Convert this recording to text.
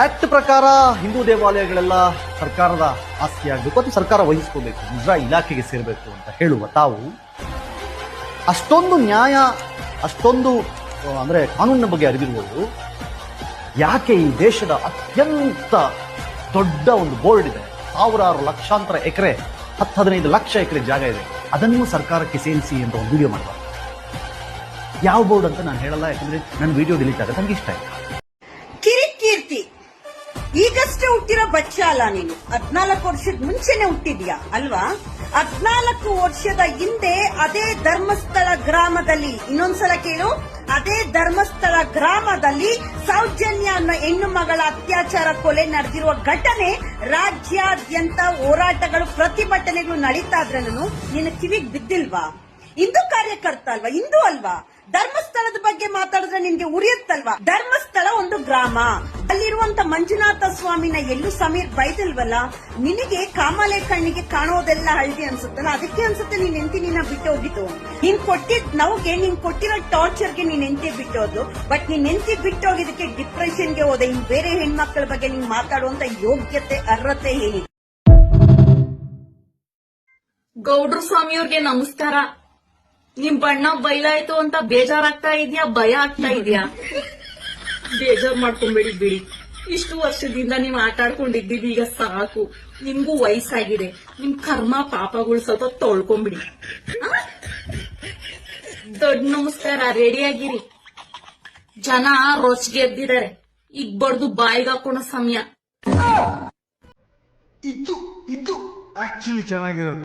Act ಪ್ರಕಾರ ಹಿಂದೂ ದೇವಾಲಯಗಳೆಲ್ಲ ಸರ್ಕಾರದ ಆಸ್ತಿಯಾಗಬೇಕು ಅಥವಾ ಸರ್ಕಾರ ವಹಿಸ್ಕೋಬೇಕು, ಮುಜರಾ ಇಲಾಖೆಗೆ ಸೇರಬೇಕು ಅಂತ ಹೇಳುವ ತಾವು ಅಷ್ಟೊಂದು ನ್ಯಾಯ, ಅಷ್ಟೊಂದು ಅಂದ್ರೆ ಕಾನೂನಿನ ಬಗ್ಗೆ ಅರಿವಿರುವುದು ಯಾಕೆ ಈ ದೇಶದ ಅತ್ಯಂತ ದೊಡ್ಡ ಒಂದು ಬೋರ್ಡ್ ಇದೆ, ಸಾವಿರಾರು ಲಕ್ಷಾಂತರ ಎಕರೆ, 10-15 ಲಕ್ಷ ಎಕರೆ ಜಾಗ ಇದೆ, ಅದನ್ನು ಸರ್ಕಾರಕ್ಕೆ ಸೇರಿಸಿ ಅಂತ ಒಂದು ವಿಡಿಯೋ ಮಾಡಬಾರ್ದು. ಯಾವ ಬೋರ್ಡ್ ಅಂತ ನಾನು ಹೇಳಲ್ಲ, ಯಾಕಂದ್ರೆ ನನ್ನ ವಿಡಿಯೋ ಡಿಲೀಟ್ ಆಗುತ್ತೆ, ನನಗೆ ಇಷ್ಟ ಇಲ್ಲ. ಕಿರಿಕೀರ್ತಿ, ಈಗಷ್ಟೇ ಹುಟ್ಟಿರೋ ಬಚ್ಚ ಅಲ್ಲ ನೀನು, 14 ವರ್ಷದ ಮುಂಚೆನೆ ಹುಟ್ಟಿದ್ಯಾ ಅಲ್ವಾ? 14 ವರ್ಷದ ಹಿಂದೆ ಅದೇ ಧರ್ಮಸ್ಥಳ ಗ್ರಾಮದಲ್ಲಿ, ಇನ್ನೊಂದ್ಸಲ ಕೇಳು, ಅದೇ ಧರ್ಮಸ್ಥಳ ಗ್ರಾಮದಲ್ಲಿ ಸೌಜನ್ಯ ಅನ್ನೋ ಹೆಣ್ಣು ಮಗಳ ಅತ್ಯಾಚಾರ ಕೊಲೆ ನಡೆದಿರುವ ಘಟನೆ ರಾಜ್ಯಾದ್ಯಂತ ಹೋರಾಟಗಳು, ಪ್ರತಿಭಟನೆಗಳು ನಡೀತಾ ಇದ್ರೂ ನಿನ್ನ ಕಿವಿಗೆ ಬಿದ್ದಿಲ್ವಾ? ಹಿಂದೂ ಕಾರ್ಯಕರ್ತ ಅಲ್ವಾ, ಹಿಂದೂ ಅಲ್ವಾ? ಧರ್ಮಸ್ಥಳದ ಬಗ್ಗೆ ಮಾತಾಡಿದ್ರೆ ನಿನ್ಗೆ ಉರಿಯುತ್ತಲ್ವಾ? ಧರ್ಮಸ್ಥಳ ಒಂದು ಗ್ರಾಮ, ಅಲ್ಲಿರುವಂತ ಮಂಜುನಾಥ ಸ್ವಾಮಿನ ಎಲ್ಲೂ ಸಮೀರ್ ಬೈದಿಲ್ವಲ್ಲ? ನಿನಗೆ ಕಾಮಾಲೆ ಕಣ್ಣಿಗೆ ಕಾಣೋದೆಲ್ಲ ಹಳ್ದಿ ಅನ್ಸುತ್ತಲ್ಲ, ಅದಕ್ಕೆ ಅನ್ಸುತ್ತೆ ನೀನ್ ಹೆಂಡತಿ ನಿನ್ನ ಬಿಟ್ಟು ಹೋಗಿದ್ದು. ನೀನ್ ಕೊಟ್ಟಿದ್ ನವ್ಗೆ, ನೀನ್ ಕೊಟ್ಟಿರೋ ಟಾರ್ಚರ್ಗೆ ನೀನ್ ಹೆಂಡತಿ ಬಿಟ್ಟೋದು. ಬಟ್ ನೀನ್ ಹೆಂಡತಿ ಬಿಟ್ಟೋಗಿದ್ದಕ್ಕೆ ಡಿಪ್ರೆಷನ್ಗೆ ಹೋದೆ. ಇನ್ ಬೇರೆ ಹೆಣ್ಮಕ್ಳ ಬಗ್ಗೆ ನೀನ್ ಮಾತಾಡುವಂತ ಯೋಗ್ಯತೆ, ಅರ್ಹತೆ ಹೇಳಿ. ಗೌಡ್ರು ಸ್ವಾಮಿಯವ್ರಿಗೆ ನಮಸ್ಕಾರ. ನಿಮ್ ಬಣ್ಣ ಬಯಲಾಯ್ತು ಅಂತ ಬೇಜಾರಾಗ್ತಾ ಇದೆಯಾ, ಭಯ ಆಗ್ತಾ ಇದೆಯಾ? ಬೇಜಾರ್ ಮಾಡ್ಕೊಂಬೇಡಿ ಬಿಡಿ. ಇಷ್ಟು ವರ್ಷದಿಂದ ನೀವ್ ಆಟ ಆಡ್ಕೊಂಡಿದ್ದೀವಿ, ಈಗ ಸಾಕು. ನಿಮ್ಗೂ ವಯಸ್ಸಾಗಿದೆ, ನಿಮ್ ಕರ್ಮ ಪಾಪಗಳು ಸ್ವಲ್ಪ ತೊಳ್ಕೊಂಬಿಡಿ. ದೊಡ್ಡ ನಮಸ್ಕಾರ, ರೆಡಿಯಾಗಿರಿ. ಜನ ರೊಚ್ಗೆ ಎದ್ದಿದ್ದಾರೆ, ಈಗ ಬಡ್ದು ಬಾಯಿಗೆ ಹಾಕೋಣ ಸಮಯ. ಇದು ಆಕ್ಚುಲಿ ಚೆನ್ನಾಗಿರೋದು.